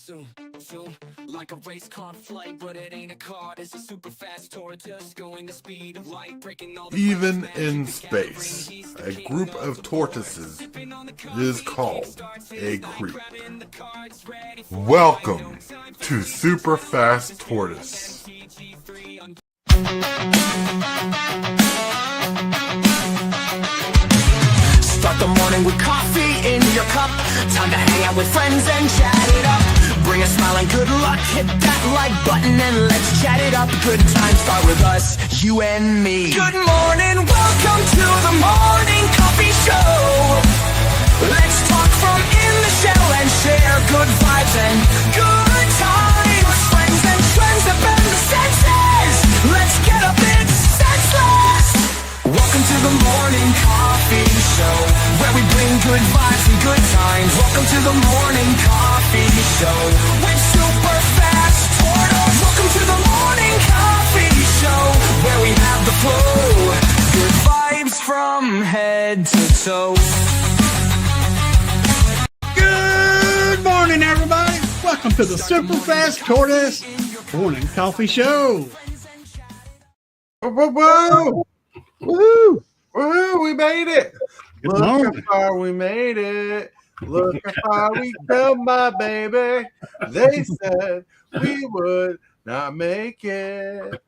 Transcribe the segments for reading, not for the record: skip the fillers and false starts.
Zoom, zoom, like a race car flight, but it ain't a car. It's a super fast tortoise going the speed of light, breaking all the Even in space, a group of tortoises is called a creep. Welcome to Super Fast Tortoise. Start the morning with coffee in your cup. Time to hang out with friends and chat it up. Bring a smile and good luck. Hit that like button and let's chat it up. Good times start with us, you and me. Good morning, welcome to the morning coffee show. Let's talk from in the shell and share good vibes and good times. Friends and trends that bend the senses. Let's get a bit senseless. Welcome to the morning coffee show, where we bring good vibes and good times. Welcome to the morning coffee show with Super Fast Tortoise. Welcome to the morning coffee show, where we have the flow. Good vibes from head to toe. Good morning, everybody. Welcome to the Super Fast Tortoise Morning Coffee Show. Whoa, whoa, woohoo! Woohoo! We made it! Good Look morning. how far we made it. Look how far we come, my baby. They said we would not make it.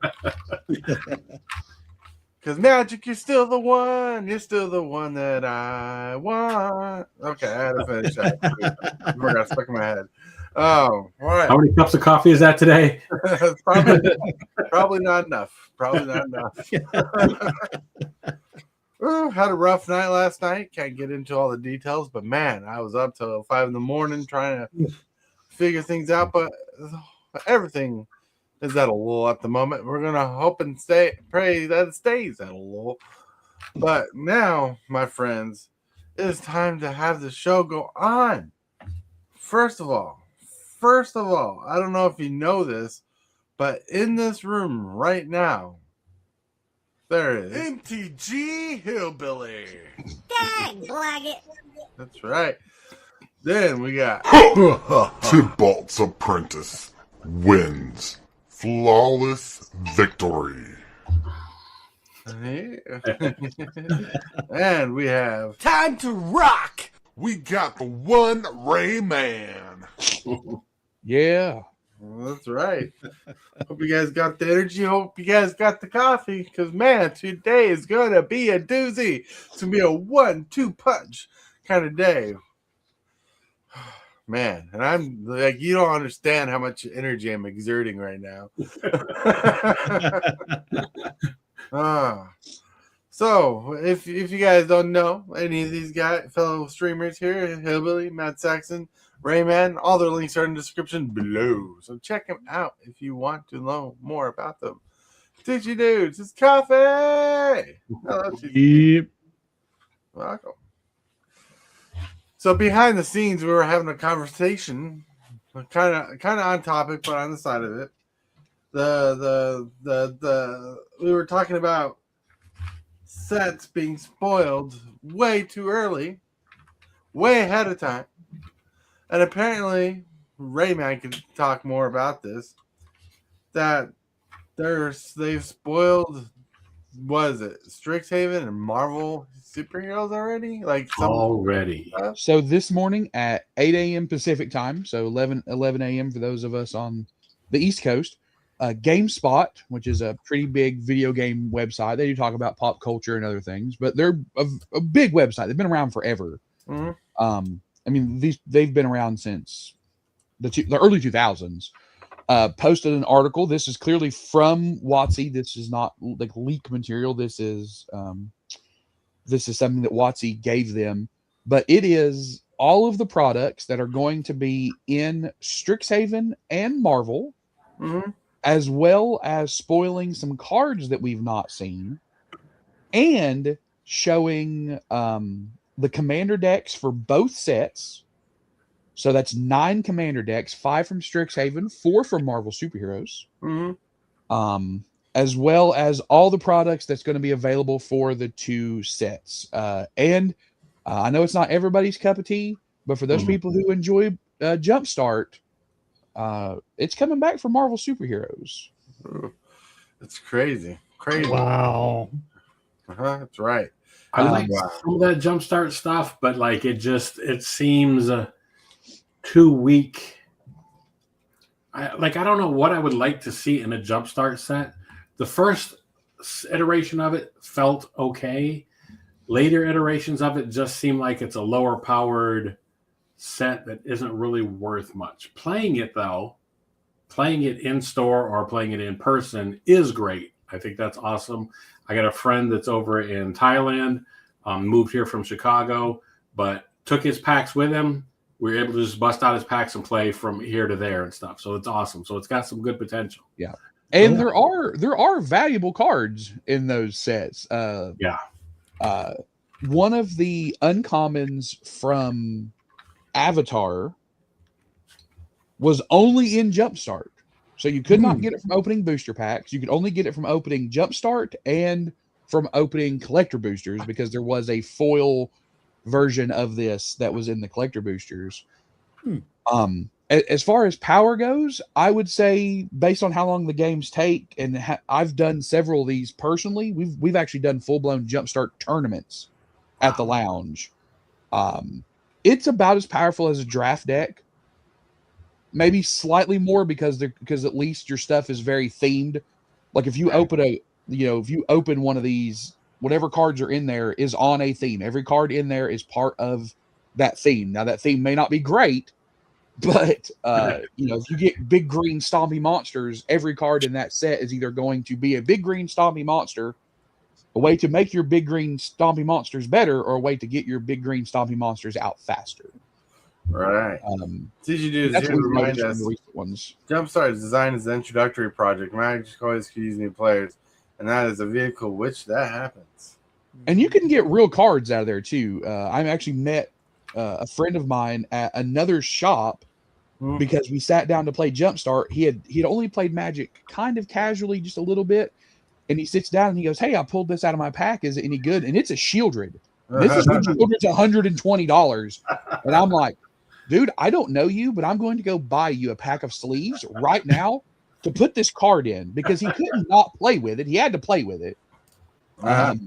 Cause Magic, you're still the one. You're still the one that I want. Okay, I had to finish that. I forgot stuck in my head. Oh, all right. How many cups of coffee is that today? probably not enough. Probably not enough. Ooh, had a rough night last night. Can't get into all the details, but man, I was up till 5 a.m. trying to figure things out. But everything is at a lull at the moment. We're gonna hope and pray that it stays at a lull. But now, my friends, it is time to have the show go on. First of all, I don't know if you know this, but in this room right now, there is MTG Hillbilly. Dang, blaggit. That's right. Then we got Tybalt's apprentice wins flawless victory. and we have Time to Rock. We got the TheoneRAYman. Yeah. Well, that's right. Hope you guys got the energy. Hope you guys got the coffee. Because, man, today is going to be a doozy. It's going to be a 1-2 punch kind of day. Man, and I'm like, you don't understand how much energy I'm exerting right now. So, if you guys don't know any of these guys, fellow streamers here, Hillbilly, Matt Saxon, Rayman, all their links are in the description below. So check them out if you want to know more about them. Titchy dudes, it's coffee. Hello, Yep. welcome. So behind the scenes, we were having a conversation, kind of on topic, but on the side of it. We were talking about sets being spoiled way too early, way ahead of time. And apparently, Rayman can talk more about this. That they've spoiled, what is it, Strixhaven and Marvel superheroes already? Already. So this morning at 8 a.m. Pacific time, so 11 a.m. for those of us on the East Coast, GameSpot, which is a pretty big video game website. They do talk about pop culture and other things, but they're a big website. They've been around forever. Mm-hmm. I mean, they've been around since the early 2000s. Posted an article. This is clearly from WotC. This is not like leak material. This is something that WotC gave them. But it is all of the products that are going to be in Strixhaven and Marvel, Mm-hmm. as well as spoiling some cards that we've not seen, and showing the commander decks for both sets. So that's 9 commander decks, 5 from Strixhaven, 4 from Marvel Superheroes. Mm-hmm. As well as all the products that's going to be available for the 2 sets. And I know it's not everybody's cup of tea, but for those people who enjoy Jumpstart, it's coming back for Marvel superheroes. It's crazy. Crazy. Wow. That's right. I like Wow. some of that jumpstart stuff, but like it seems too weak. I don't know what I would like to see in a jumpstart set. The first iteration of it felt okay. Later iterations of it just seem like it's a lower powered set that isn't really worth much. Playing it in store or playing it in person is great. I think that's awesome. I got a friend that's over in Thailand, moved here from Chicago, but took his packs with him. We were able to just bust out his packs and play from here to there and stuff. So it's awesome. So it's got some good potential. Yeah. And there are valuable cards in those sets. One of the uncommons from Avatar was only in Jumpstart. So you could not get it from opening booster packs. You could only get it from opening Jumpstart and from opening collector boosters, because there was a foil version of this that was in the collector boosters. As far as power goes, I would say, based on how long the games take, and I've done several of these personally, we've actually done full-blown Jumpstart tournaments at the lounge. It's about as powerful as a draft deck, maybe slightly more, because at least your stuff is very themed. Like if you open one of these, whatever cards are in there is on a theme. Every card in there is part of that theme. Now that theme may not be great, but if you get big green stompy monsters, every card in that set is either going to be a big green stompy monster, a way to make your big green stompy monsters better, or a way to get your big green stompy monsters out faster. Right. Did you do That's to remind us? the recent ones. Jumpstart is designed as an introductory project. Magic always could use new players, and that is a vehicle which that happens. And you can get real cards out of there too. I actually met a friend of mine at another shop because we sat down to play Jumpstart. He'd only played Magic kind of casually, just a little bit, and he sits down and he goes, "Hey, I pulled this out of my pack. Is it any good?" And it's a Shieldred. This is Shieldred's $120, and I'm like, "Dude, I don't know you, but I'm going to go buy you a pack of sleeves right now to put this card in," because he couldn't not play with it. He had to play with it. But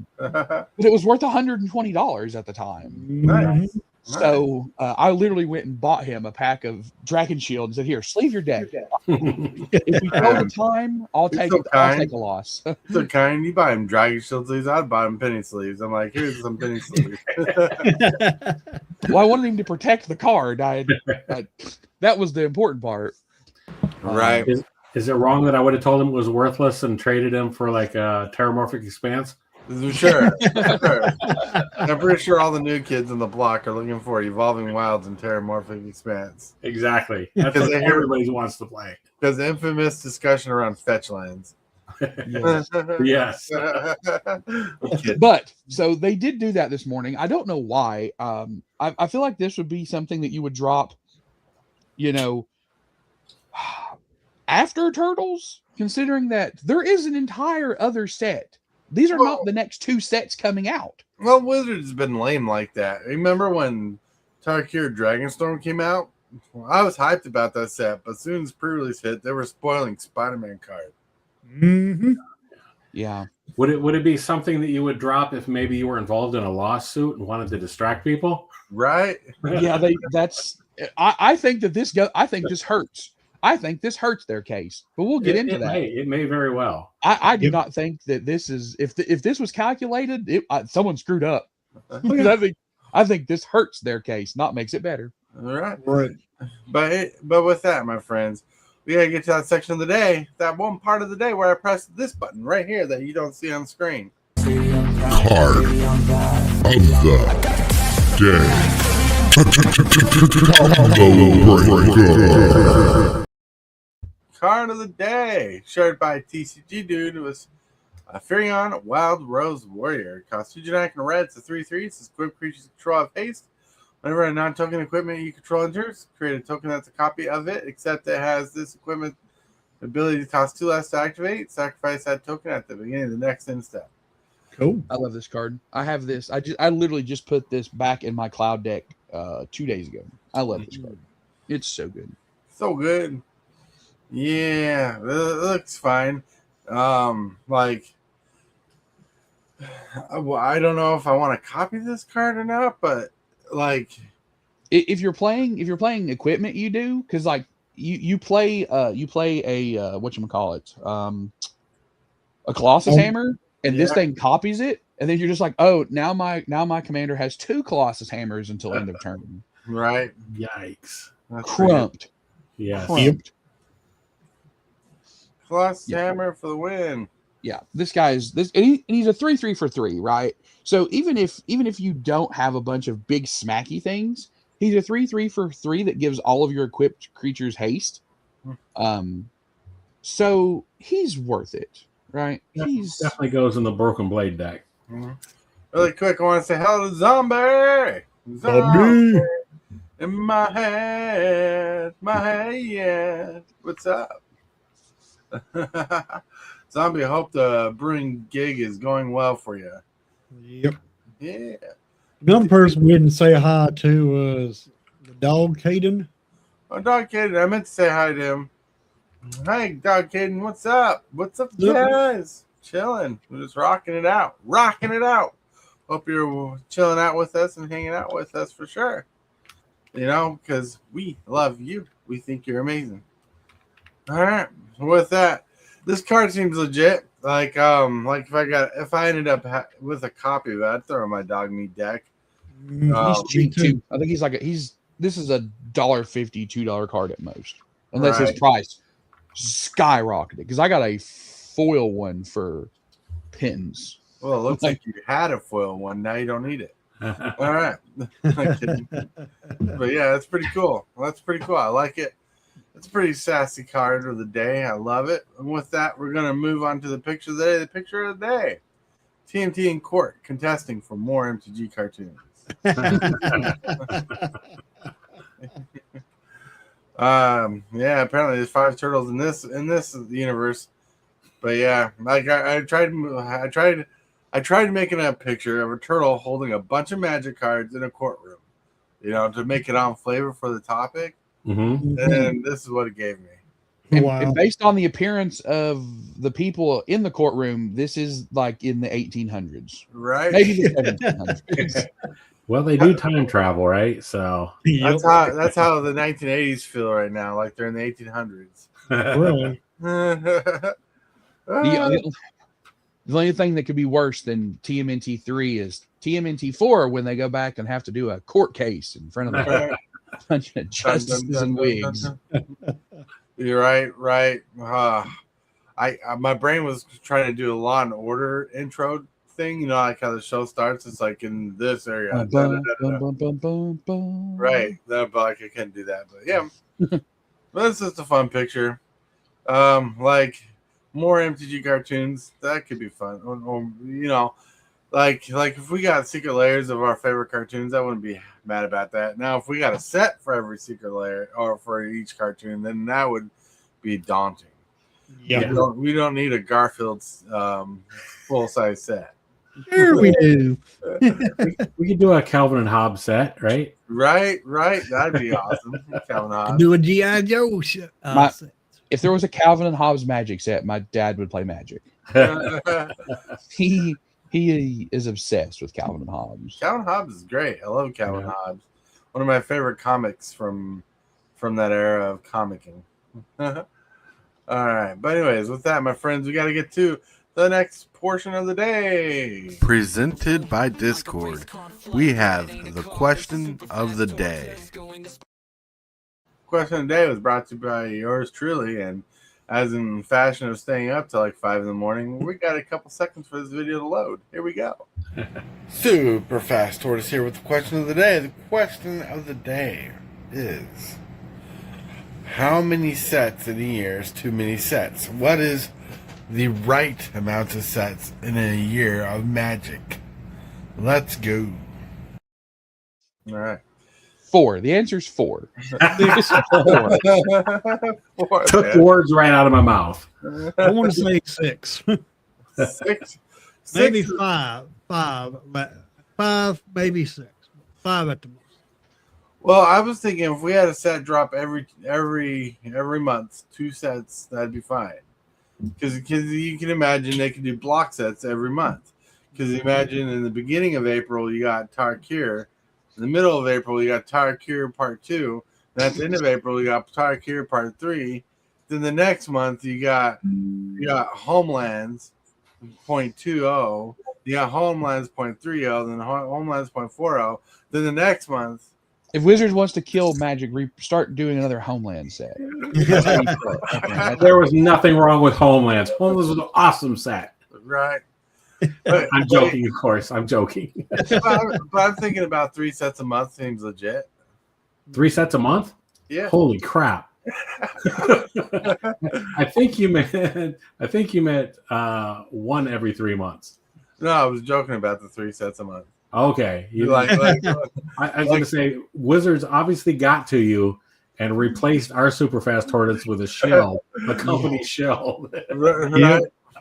it was worth $120 at the time. Nice. So I literally went and bought him a pack of Dragon Shield and said, "Here, sleeve your deck. If we go the time, I'll take it. I'll take a loss." So kind. You buy him Dragon Shield sleeves. I'd buy him penny sleeves. I'm like, here's some penny sleeves. Well, I wanted him to protect the card. That was the important part. Right. Is it wrong that I would have told him it was worthless and traded him for like a Terramorphic Expanse? Sure. I'm pretty sure all the new kids in the block are looking for Evolving Wilds and Terramorphic Expanse. Exactly. That's what everybody wants to play. Because the infamous discussion around fetch lands. Yes. But so they did do that this morning. I don't know why. I feel like this would be something that you would drop, after Turtles, considering that there is an entire other set. These are not the next two sets coming out. Well, Wizards has been lame like that. Remember when Tarkir Dragonstorm came out? Well, I was hyped about that set, but as soon as pre-release hit, they were spoiling Spider-Man cards. Mm-hmm. Yeah. Would it be something that you would drop if maybe you were involved in a lawsuit and wanted to distract people? Right? Yeah, I think that this hurts. I think this hurts their case, but we'll get into that. It may very well. I do not think that this is, if this was calculated, someone screwed up. I think this hurts their case, not makes it better. All right. But with that, my friends, we gotta get to that section of the day, that one part of the day where I press this button right here that you don't see on screen. Card of the day. Card of the day, shared by TCG Dude, who was a Furion Wild Rose Warrior. Costs 2 generic and a red. It's a 3/3. It's equipped creatures control of haste. Whenever a non-token equipment you control enters, create a token that's a copy of it, except it has this equipment ability to cost 2 less to activate. Sacrifice that token at the beginning of the next end step. Cool. I love this card. I have this. I literally just put this back in my cloud deck 2 days ago. I love this card. It's so good. So good. Yeah, it looks fine. Like I don't know if I want to copy this card or not, but like If you're playing equipment, you do, because like you play a whatchamacallit, a Colossus Oh. hammer, and this Yeah. thing copies it, and then you're just like, oh, now my commander has 2 Colossus hammers until end of turn. right. Yikes. That's pretty good. Crumped. Yes. Crumped. Plus Yeah. hammer for the win. Yeah, this guy's this, and he's a 3/3 for 3, right? So even if you don't have a bunch of big smacky things, he's a 3/3 for 3 that gives all of your equipped creatures haste. So he's worth it, right? He's Definitely goes in the Broken Blade deck. Mhm. Really quick, I want to say hello to Zombie. Zombie. In my head, yeah. What's up? Zombie, I hope the brewing gig is going well for you. Yep. Yeah. Another person we didn't say hi to was the dog Caden. Oh, Dog Caden, I meant to say hi to him. Hey, Dog Caden, what's up? What's up, Yep. guys? Chilling. We're just rocking it out. Rocking it out. Hope you're chilling out with us and hanging out with us for sure. You know, because we love you. We think you're amazing. All right. With that, this card seems legit. Like if I ended up with a copy of that, I'd throw in my dog meat deck. he's cheap too. I think this is a $1.50, $2 card at most, unless his Right. price skyrocketed. Because I got a foil one for pins. Well, it looks like you had a foil one. Now you don't need it. All right. I'm kidding. But yeah, that's pretty cool. That's pretty cool. I like it. It's a pretty sassy card of the day. I love it. And with that, we're going to move on to the picture of the day. The picture of the day. TMT in court contesting for more MTG cartoons. Yeah, apparently there's 5 turtles in this universe. But yeah, like I tried making a picture of a turtle holding a bunch of magic cards in a courtroom, you know, to make it on flavor for the topic. Mm-hmm. And this is what it gave me. And based on the appearance of the people in the courtroom, this is like in the 1800s, Right? maybe the 1700s. Well, they do time travel, right? So That's how the 1980s feel right now, like they're in the 1800s. Really? The only thing that could be worse than TMNT 3 is TMNT 4 when they go back and have to do a court case in front of a bunch of justices and wigs. You're right. My brain was trying to do a Law and Order intro thing, you know, like how the show starts. It's like in this area, right? No, but like I couldn't do that. But yeah, but it's just a fun picture. Like more MTG cartoons that could be fun, or you know, like if we got secret layers of our favorite cartoons, I wouldn't be mad about that. Now, if we got a set for every secret layer or for each cartoon, then that would be daunting. Yeah. We don't need a Garfield's full size set. Sure we do. we could do a Calvin and Hobbes set, right? Right. That'd be awesome. Calvin Hobbes. Do a G.I. Joe set. If there was a Calvin and Hobbes Magic set, my dad would play Magic. He is obsessed with Calvin and Hobbes. Calvin Hobbes is great. I love Calvin Hobbes. One of my favorite comics from that era of comicking. All right. But anyways, with that, my friends, we got to get to the next portion of the day. Presented by Discord, we have the question of the day. Question of the day was brought to you by yours truly, and as in fashion of staying up till like 5 in the morning, we got a couple seconds for this video to load. Here we go. Super Fast Tortoise here with the question of the day. The question of the day is, how many sets in a year is too many sets? What is the right amount of sets in a year of Magic? Let's go. All right. 4. The answer is 4. Took the words right out of my mouth. I want to say 6. 6. Maybe 5. 5. 5, maybe 6. 5 at the most. Well, I was thinking if we had a set drop every month, 2 sets, that'd be fine. Because you can imagine they could do block sets every month. Because imagine in the beginning of April you got Tarkir, in the middle of April you got Tarkir Part 2, and at the end of April you got Tarkir Part 3. Then the next month you got Homelands 0.20, you got Homelands 0.30, then Homelands 0.40. Then the next month, if Wizards wants to kill Magic, start doing another Homeland set. There was nothing wrong with Homelands. Homelands was an awesome set. right? I'm joking, of course. I'm joking. But I'm thinking about 3 sets a month seems legit. 3 sets a month? Yeah. Holy crap. I think you meant one every 3 months. No, I was joking about the 3 sets a month. Okay. You Like I was going to say, Wizards obviously got to you and replaced our Super Fast Tortoise with a shell, a company shell.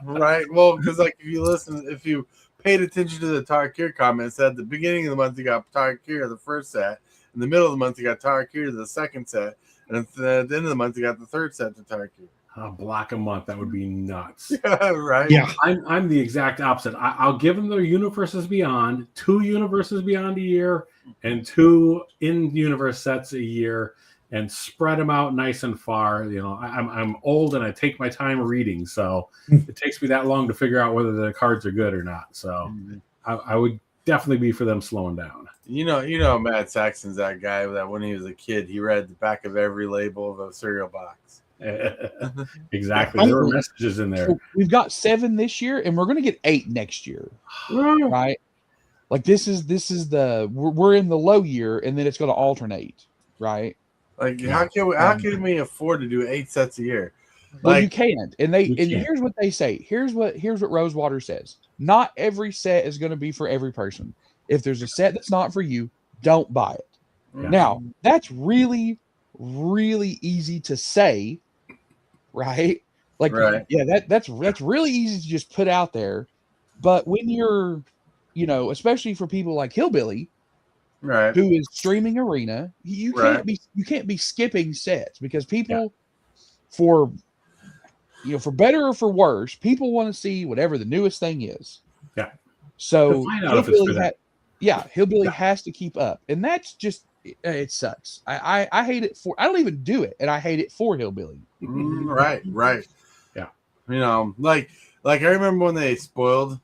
right. Well, because like if you paid attention to the Tarkir comments, at the beginning of the month you got Tarkir the first set, in the middle of the month you got Tarkir the second set, and at the end of the month you got the third set to Tarkir. A block a month, that would be nuts. Yeah, right. Yeah. I'm the exact opposite. I'll give them their Universes Beyond, 2 Universes Beyond a year, and 2 in-universe sets a year, and spread them out nice and far. You know, I'm old and I take my time reading, so it takes me that long to figure out whether the cards are good or not. So I would definitely be for them slowing down. You know, Matt Saxon's that guy that when he was a kid, he read the back of every label of a cereal box. Exactly. There were messages in there. So we've got 7 this year, and we're going to get 8 next year, right? Like this is we're in the low year, and then it's going to alternate, right? Like how can we afford to do 8 sets a year? Well, you can't. And here's what they say. Here's what Rosewater says. Not every set is going to be for every person. If there's a set that's not for you, don't buy it. Yeah. Now, that's really, really easy to say, right? Like, Right. yeah, that's really easy to just put out there. But when you're, especially for people like Hillbilly, right, who is streaming Arena, you can't be skipping sets because people, for better or for worse, people want to see whatever the newest thing is. Yeah. So Hillbilly Yeah. has to keep up, and that's just it sucks. I hate it for. I don't even do it, and I hate it for Hillbilly. right. Yeah. Like I remember when they spoiled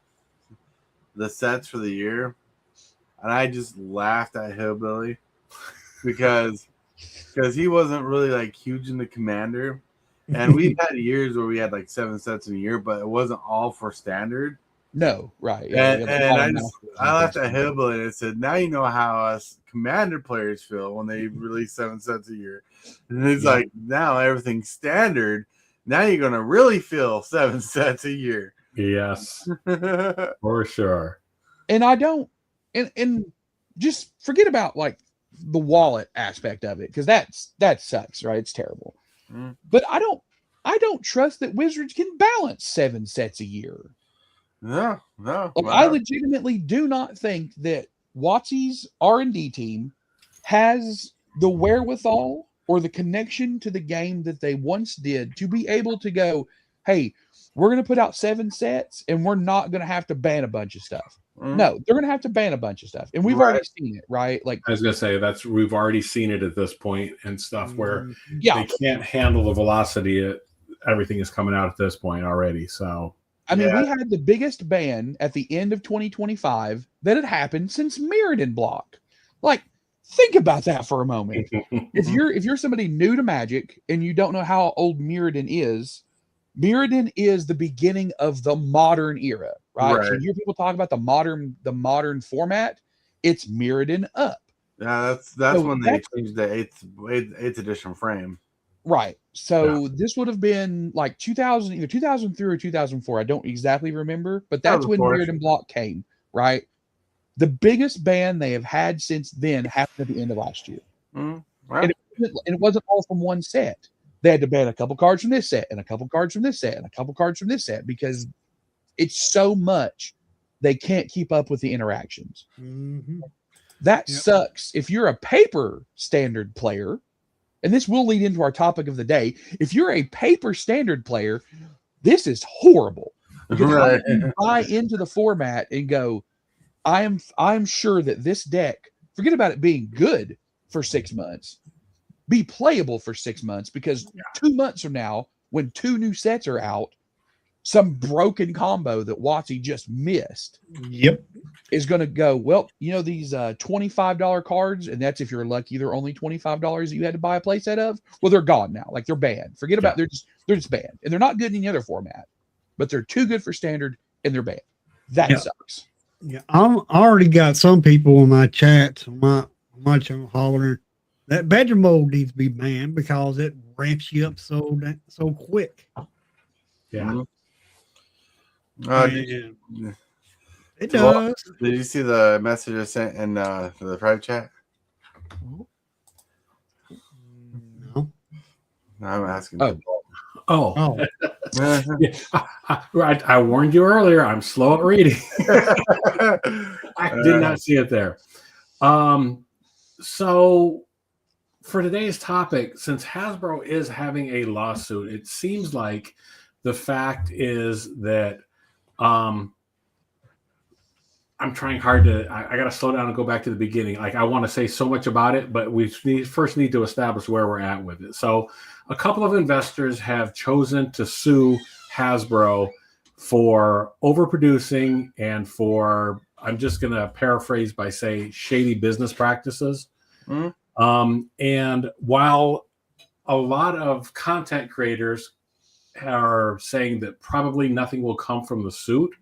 the sets for the year, and I just laughed at Hillbilly because he wasn't really like huge in the Commander, and we've had years where we had like 7 sets in a year, but it wasn't all for Standard. No, right. Yeah, and I laughed at Hillbilly and I said, now you know how us Commander players feel when they release 7 sets a year. And it's like, now everything's standard. Now you're going to really feel 7 sets a year. Yes, for sure. And I don't, and just forget about like the wallet aspect of it, because that sucks, right? It's terrible. But I don't trust that Wizards can balance 7 sets a year. No. Like, I legitimately do not think that WotC's R&D team has the wherewithal or the connection to the game that they once did to be able to go, hey, we're going to put out 7 sets and we're not going to have to ban a bunch of stuff. No, they're going to have to ban a bunch of stuff. And we've already seen it, right? Like, I was going to say, we've already seen it at this point and stuff where yeah, they can't handle the velocity everything is coming out at this point already. So I mean, we had the biggest ban at the end of 2025 that had happened since Mirrodin block. Like, think about that for a moment. If you're somebody new to Magic and you don't know how old Mirrodin is the beginning of the modern era, right? So you hear people talk about the modern format. It's Mirrodin up. Yeah, that's when they changed the eighth edition frame. Right. So this would have been like 2000, either 2003 or 2004. I don't exactly remember, but that's when Mirrodin block came, right? The biggest ban they have had since then happened at the end of last year. Right. And it wasn't all from one set. They had to ban a couple cards from this set and a couple cards from this set and a couple cards from this set because it's so much they can't keep up with the interactions. That sucks. If you're a paper standard player, and this will lead into our topic of the day. If you're a paper standard player, this is horrible. Because how do you buy into the format and go, I'm sure that this deck, forget about it being good for 6 months, be playable for 6 months, because 2 months from now, when 2 new sets are out, some broken combo that WotC just missed. Yep. Is going to go, well, these $25 cards, and that's if you're lucky, they're only $25 that you had to buy a playset of. Well, they're gone now. Like, they're banned. Forget about they're just banned. And they're not good in any other format, but they're too good for standard and they're banned. That sucks. Yeah, I already got some people in my chats, my channel hollering that Badger Mold needs to be banned because it ramps you up so quick. Yeah. It does. Did you see the message I sent in the private chat? No. I'm asking. Oh. I warned you earlier. I'm slow at reading. I did not see it there. So for today's topic, since Hasbro is having a lawsuit, it seems like the fact is that I'm trying hard to, I got to slow down and go back to the beginning. Like, I want to say so much about it, but we first need to establish where we're at with it. So a couple of investors have chosen to sue Hasbro for overproducing and for, I'm just going to paraphrase by say, shady business practices. And while a lot of content creators are saying that probably nothing will come from the suit,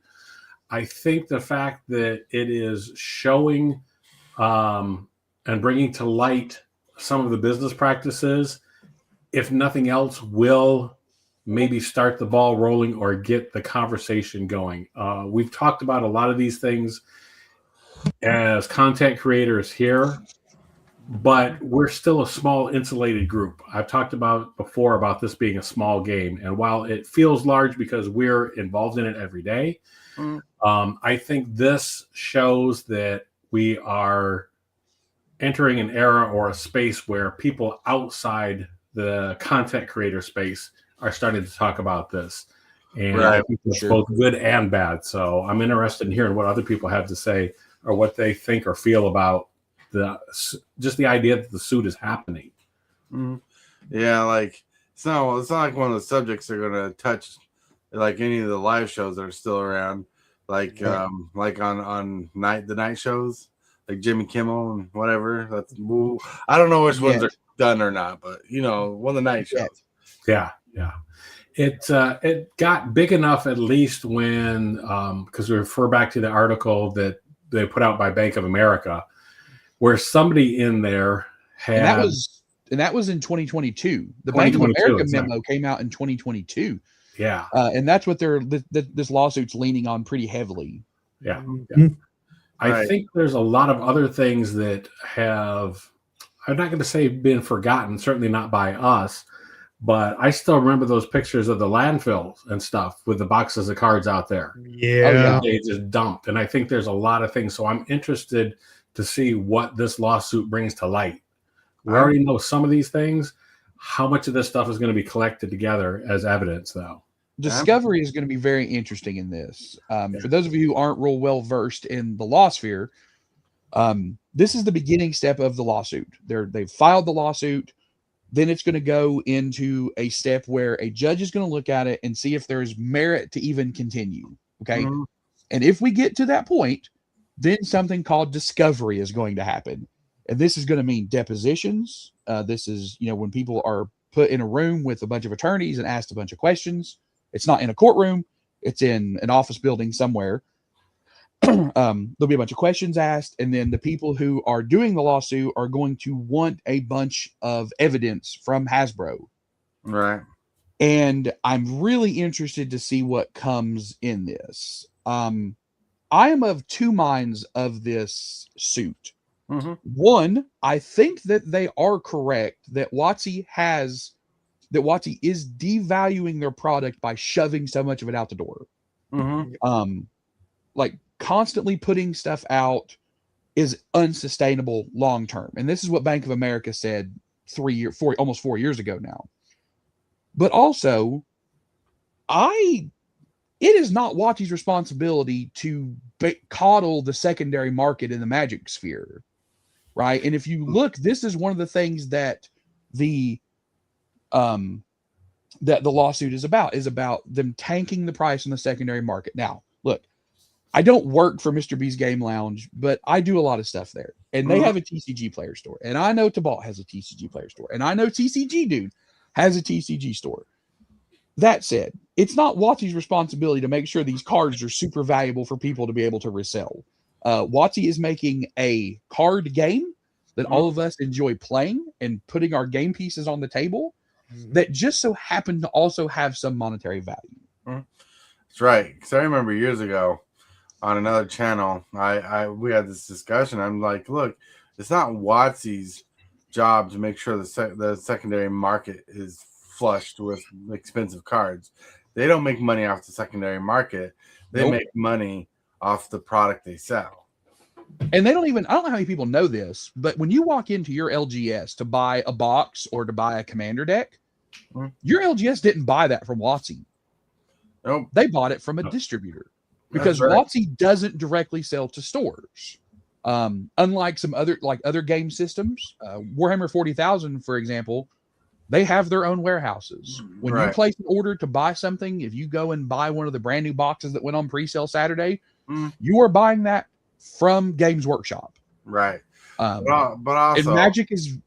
I think the fact that it is showing and bringing to light some of the business practices, if nothing else, will maybe start the ball rolling or get the conversation going. We've talked about a lot of these things as content creators here, but we're still a small insulated group. I've talked about before about this being a small game. And while it feels large because we're involved in it every day, I think this shows that we are entering an era or a space where people outside the content creator space are starting to talk about this. And I think it's both good and bad. So I'm interested in hearing what other people have to say or what they think or feel about just the idea that the suit is happening. Yeah, like it's not like one of the subjects they're going to touch, like any of the live shows that are still around, like on the night shows, like Jimmy Kimmel and whatever. I don't know which ones are done or not, but one of the night shows. Yeah. It got big enough at least when because we refer back to the article that they put out by Bank of America, where somebody in there had and that was in 2022. The Bank of America memo came out in 2022. Yeah. And that's what this lawsuit's leaning on pretty heavily. Yeah. I think there's a lot of other things that have, I'm not going to say been forgotten, certainly not by us, but I still remember those pictures of the landfills and stuff with the boxes of cards out there. Yeah. They just dumped. And I think there's a lot of things. So I'm interested to see what this lawsuit brings to light. We already know some of these things. How much of this stuff is going to be collected together as evidence, though? Discovery is going to be very interesting in this. For those of you who aren't real well versed in the law sphere, this is the beginning step of the lawsuit. They've filed the lawsuit. Then it's going to go into a step where a judge is going to look at it and see if there's merit to even continue. Okay. And if we get to that point, then something called discovery is going to happen. And this is going to mean depositions. This is, when people are put in a room with a bunch of attorneys and asked a bunch of questions. It's not in a courtroom. It's in an office building somewhere. There'll be a bunch of questions asked. And then the people who are doing the lawsuit are going to want a bunch of evidence from Hasbro. Right. And I'm really interested to see what comes in this. I am of two minds of this suit. One, I think that they are correct that WotC is devaluing their product by shoving so much of it out the door. Like constantly putting stuff out is unsustainable long term. And this is what Bank of America said almost 4 years ago now. But also, it is not WotC's responsibility to coddle the secondary market in the Magic sphere, right? And if you look, this is one of the things that the lawsuit is about them tanking the price in the secondary market. Now, look, I don't work for Mr. B's Game Lounge, but I do a lot of stuff there. And they have a TCG player store. And I know Tabalt has a TCG player store. And I know TCG Dude has a TCG store. That said, it's not WotC's responsibility to make sure these cards are super valuable for people to be able to resell. WotC is making a card game that all of us enjoy playing and putting our game pieces on the table that just so happen to also have some monetary value. That's right. Because I remember years ago on another channel, we had this discussion. I'm like, look, it's not WotC's job to make sure the secondary market is flushed with expensive cards. They don't make money off the secondary market. They make money off the product they sell. And they don't even, I don't know how many people know this, but when you walk into your LGS to buy a box or to buy a commander deck, your LGS didn't buy that from WotC. Nope. They bought it from a distributor because WotC doesn't directly sell to stores. Unlike some other game systems, Warhammer 40,000, for example, they have their own warehouses. When you place an order to buy something, if you go and buy one of the brand new boxes that went on pre-sale Saturday, you are buying that from Games Workshop. Right. But and also,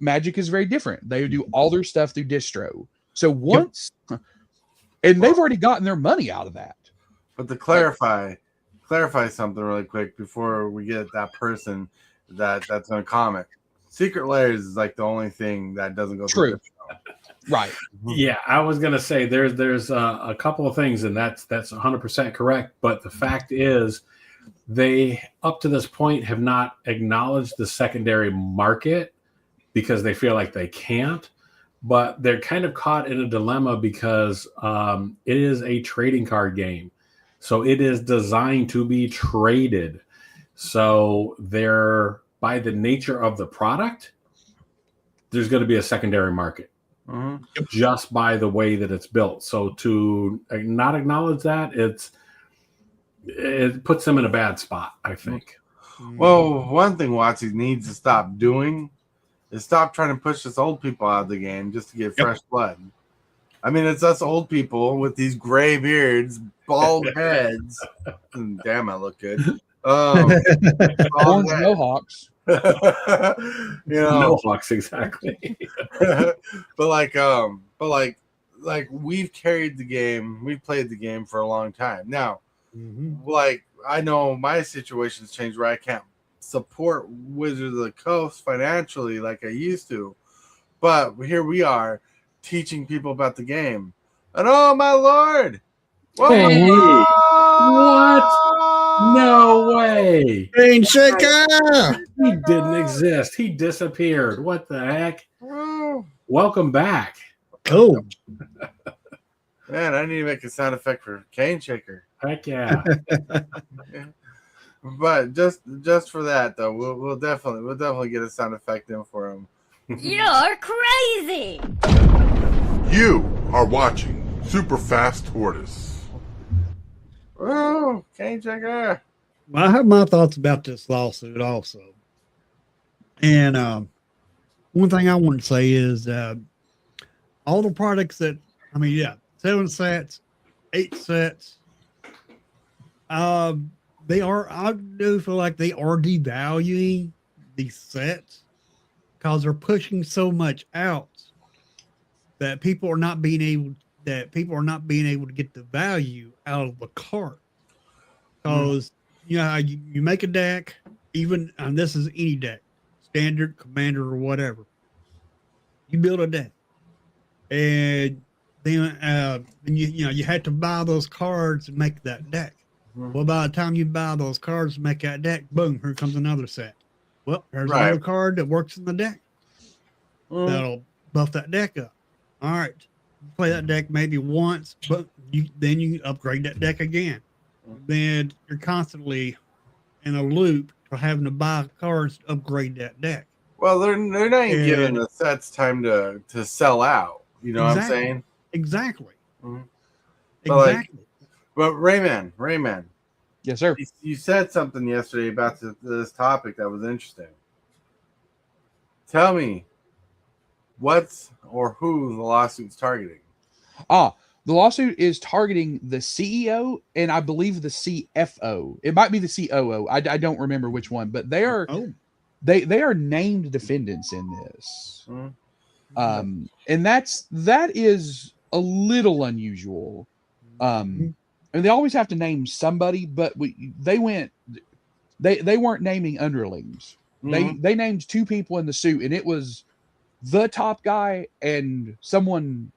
Magic is very different. They do all their stuff through distro. So once, and they've already gotten their money out of that. But to clarify something really quick before we get that person that's going to comment. Secret Layers is like the only thing that doesn't go through. Right. Yeah, I was gonna say there's a couple of things, and that's 100% correct. But the fact is, they up to this point have not acknowledged the secondary market because they feel like they can't. But they're kind of caught in a dilemma because it is a trading card game, so it is designed to be traded. So they're, by the nature of the product, there's going to be a secondary market just by the way that it's built. So to not acknowledge that, it puts them in a bad spot, I think. Well, one thing WotC needs to stop doing is stop trying to push us old people out of the game just to get fresh blood. I mean, it's us old people with these gray beards, bald heads. Damn, I look good. Orange mohawks. No Hawks, exactly. but we've carried the game, we've played the game for a long time now. Like, I know my situation's changed where I can't support Wizards of the Coast financially like I used to, but here we are teaching people about the game, and oh my lord, what? No way. Rain Shaker! He didn't exist. He disappeared. What the heck? Welcome back. Cool. Man, I need to make a sound effect for Cane Shaker. Heck yeah. But just for that though, we'll definitely get a sound effect in for him. You're crazy! You are watching Super Fast Tortoise. Oh, Cane Shaker. Well, I have my thoughts about this lawsuit also. And one thing I want to say is all the products that, 7 sets, 8 sets, I do feel like they are devaluing these sets because they're pushing so much out that people are not being able to get the value out of the cart. Because you make a deck, and this is any deck, standard, commander, or whatever. You build a deck, and then you had to buy those cards and make that deck. Well, by the time you buy those cards and make that deck, boom, here comes another set. Well, there's another card that works in the deck that'll buff that deck up. All right, play that deck maybe once, but then you upgrade that deck again. Then you're constantly in a loop for having to buy cards to upgrade that deck. Well, they're not even giving And- the sets time to sell out. You know what I'm saying? Exactly. Mhm. But like, Exactly. but Rayman, Yes, sir. you said something yesterday about this topic that was interesting. Tell me, what's or who the lawsuit's targeting? The lawsuit is targeting the CEO and I believe the CFO. It might be the COO. I don't remember which one, but they are they are named defendants in this. Mhm. And that is a little unusual. And they always have to name somebody, but they weren't naming underlings. Mhm. They named two people in the suit, and it was the top guy and someone,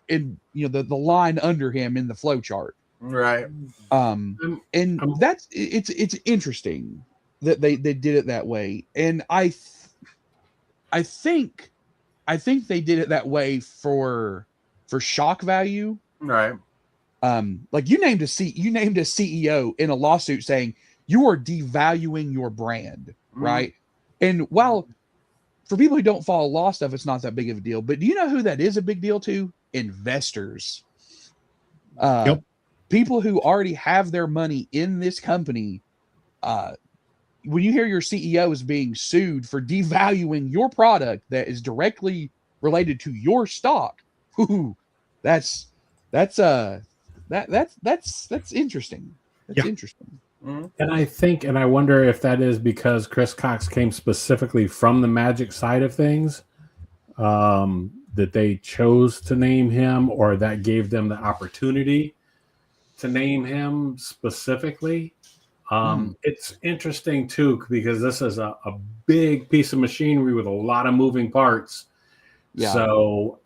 in the line under him in the flow chart. Right. And it's interesting that they did it that way. And I think they did it that way for shock value. Right. Like you named a CEO in a lawsuit saying you are devaluing your brand, right? And while for people who don't follow law stuff, it's not that big of a deal. But do you know who that is a big deal to? Investors. People who already have their money in this company. When you hear your CEO is being sued for devaluing your product that is directly related to your stock, that's interesting. That's interesting. And I wonder if that is because Chris Cox came specifically from the Magic side of things, that they chose to name him, or that gave them the opportunity to name him specifically. It's interesting too, because this is a big piece of machinery with a lot of moving parts. Yeah. So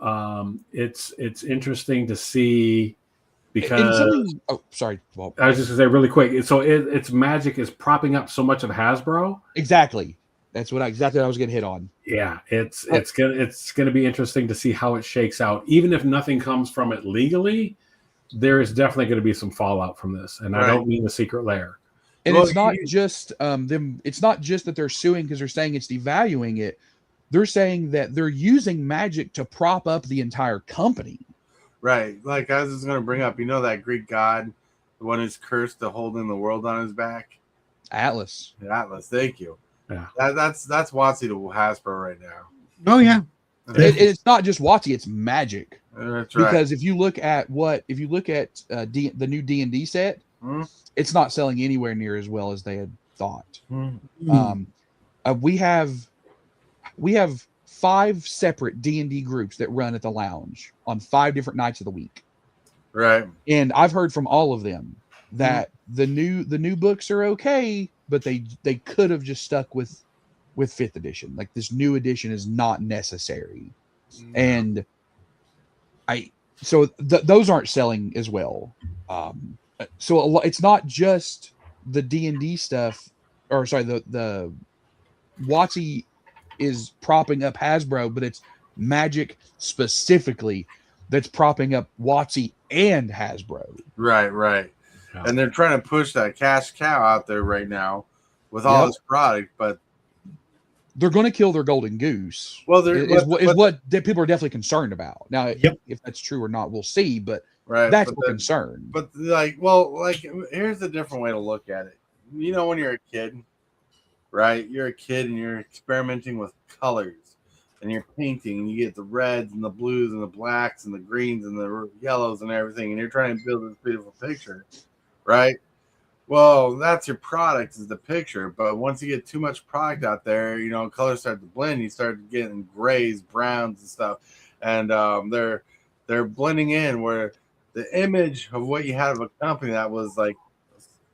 it's interesting to see, because sorry. Well, I was just gonna say really quick. So it's Magic is propping up so much of Hasbro. Exactly. That's exactly what I was going to hit on. Yeah, it's gonna be interesting to see how it shakes out. Even if nothing comes from it legally, there is definitely going to be some fallout from this, and I don't mean the secret lair. And it's not just them. It's not just that they're suing because they're saying it's devaluing it. They're saying that they're using Magic to prop up the entire company. Right. Like I was just going to bring up, that Greek god, the one who's cursed to holding the world on his back? Atlas. Atlas. Thank you. Yeah. That's WotC to Hasbro right now. Oh yeah. It's not just WotC, it's Magic. That's right. Because if you look at the new D&D set, it's not selling anywhere near as well as they had thought. We have 5 separate D&D groups that run at the lounge on 5 different nights of the week. Right. And I've heard from all of them that the new books are okay, but they could have just stuck with 5th edition. Like this new edition is not necessary. And those aren't selling as well. So it's not just the D&D stuff, or sorry, the WotC is propping up Hasbro, but it's Magic specifically that's propping up WotC and Hasbro. Right. Yeah. And they're trying to push that cash cow out there right now with all this product, but they're going to kill their golden goose. Well, what people are definitely concerned about. Now, if that's true or not, we'll see. But that's a concern. But here's a different way to look at it. When you're a kid, right? You're a kid and you're experimenting with colors, and you're painting, and you get the reds and the blues and the blacks and the greens and the yellows and everything, and you're trying to build this beautiful picture, right? Well, that's your product, is the picture. But once you get too much product out there, colors start to blend. You start getting grays, browns, and stuff, and they're blending in where the image of what you had of a company that was like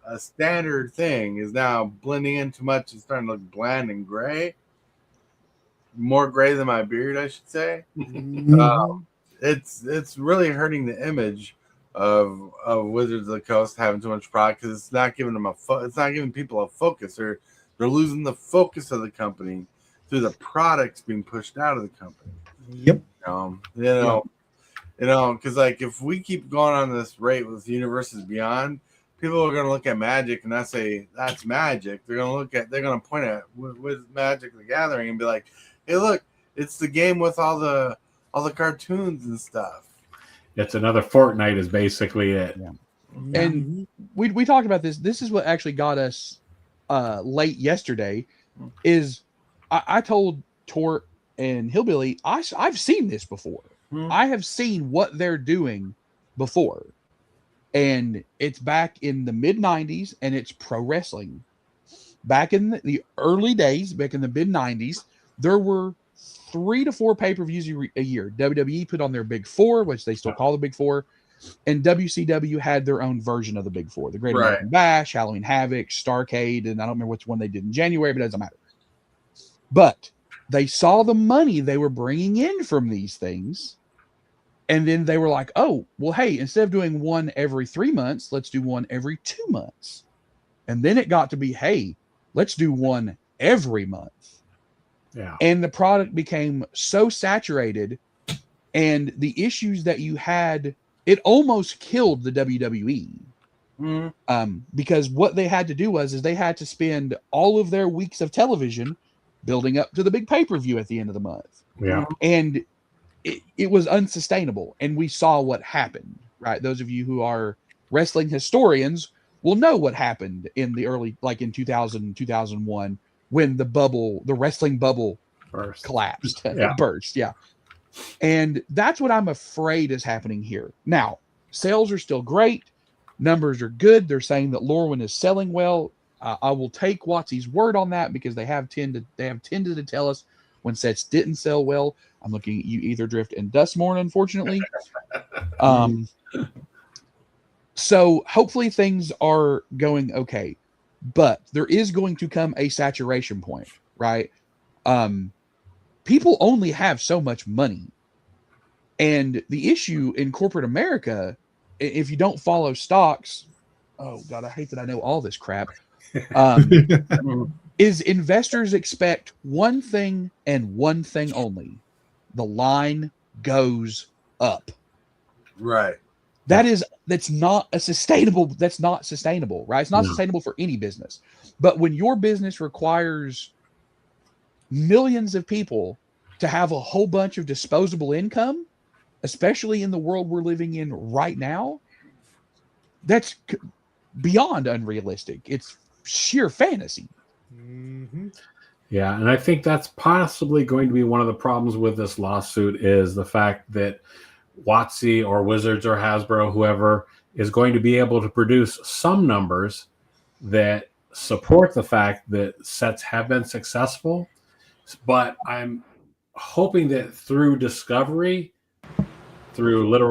a standard thing is now blending in too much and starting to look bland and gray. More gray than my beard, I should say. It's really hurting the image of Wizards of the Coast having too much product, because it's not giving them it's not giving people a focus. They're losing the focus of the company through the products being pushed out of the company. Yep. Because like if we keep going on this rate with Universes Beyond, people are gonna look at Magic and not say that's Magic. They're gonna point at with Magic the Gathering and be like, hey, look, it's the game with all the cartoons and stuff. It's another Fortnite is basically it. Yeah. And we talked about this. This is what actually got us late yesterday. Is I told Tort and Hillbilly, I've seen this before. I have seen what they're doing before, and it's back in the mid '90s, and it's pro wrestling. Back in the early days, back in the mid '90s, there were 3 to 4 pay-per-views a year. WWE put on their Big Four, which they still call the Big Four, and WCW had their own version of the Big Four: the Great American Bash, Halloween Havoc, Starrcade, and I don't remember which one they did in January, but it doesn't matter. But they saw the money they were bringing in from these things, and then they were like, oh, well, hey, instead of doing one every 3 months, let's do one every 2 months. And then it got to be, hey, let's do one every month. Yeah. And the product became so saturated, and the issues that you had, it almost killed the WWE. Because what they had to do is they had to spend all of their weeks of television building up to the big pay-per-view at the end of the month. Yeah. And it was unsustainable. And we saw what happened, right? Those of you who are wrestling historians will know what happened in the early, like in 2000, 2001, when the wrestling bubble collapsed, burst. Yeah. And that's what I'm afraid is happening here. Now, sales are still great. Numbers are good. They're saying that Lorwyn is selling well. I will take Watsy's word on that, because they have tended to tell us when sets didn't sell well. I'm looking at you, Either Drift and Dustmorn, unfortunately. So hopefully things are going okay, but there is going to come a saturation point, right? People only have so much money, and the issue in corporate America, if you don't follow stocks, oh God, I hate that I know all this crap. Is investors expect one thing and one thing only: the line goes up. Right. That's not sustainable, right? It's not sustainable for any business. But when your business requires millions of people to have a whole bunch of disposable income, especially in the world we're living in right now, that's beyond unrealistic. It's sheer fantasy. Yeah, and I think that's possibly going to be one of the problems with this lawsuit, is the fact that WotC or Wizards or Hasbro, whoever, is going to be able to produce some numbers that support the fact that sets have been successful. But I'm hoping that through literal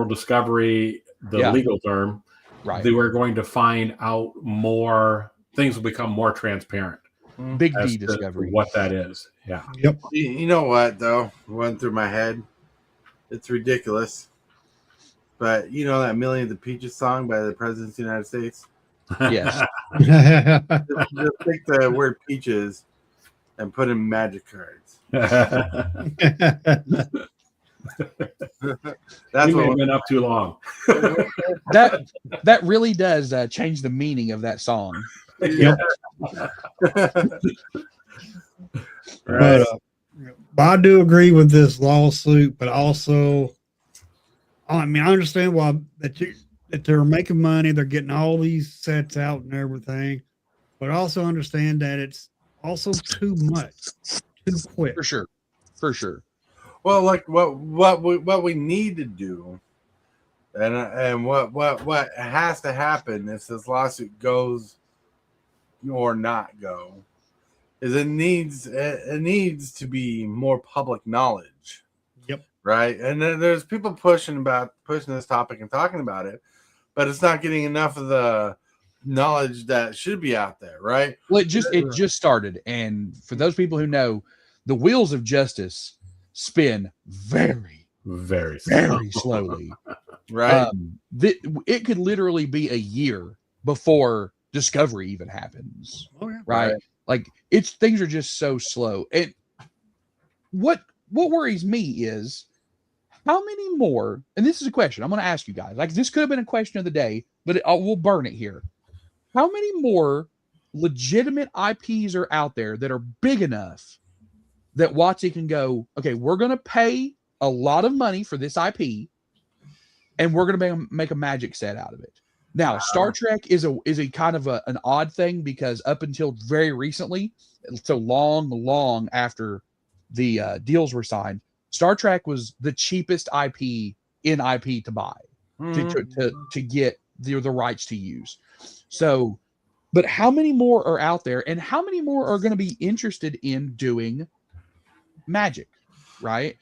discovery, the legal term, right, they were going to find out more. Things will become more transparent. Big D discovery. What that is. Yeah. Yep. You know what, though? Went through my head. It's ridiculous. But you know that Million of the Peaches song by the President of the United States? Yes. Just take the word peaches and put in magic cards. That's what been up too long. That really does change the meaning of that song. Yep. Right. But I do agree with this lawsuit, but also, I mean, I understand why that they're making money, they're getting all these sets out and everything, but I also understand that it's also too much, too quick. For sure. Well, like what we need to do, and what has to happen if this lawsuit goes or not go, is it needs to be more public knowledge. Yep. Right. And then there's people pushing this topic and talking about it, but it's not getting enough of the knowledge that should be out there. Right. Well, it just started, and for those people who know, the wheels of justice spin very, very, very slowly. Right. It could literally be a year before discovery even happens. Oh, yeah. Right. Like things are just so slow. And what worries me is how many more, and this is a question I'm going to ask you guys. Like, this could have been a question of the day, but we'll burn it here. how many more legitimate IPs are out there that are big enough that WotC can go, okay, we're going to pay a lot of money for this IP, and we're going to make a Magic set out of it. Now, Star Trek is a kind of an odd thing because up until very recently, so long after the deals were signed, Star Trek was the cheapest IP in IP to buy to get the rights to use. So, but how many more are out there, and how many more are going to be interested in doing Magic, right?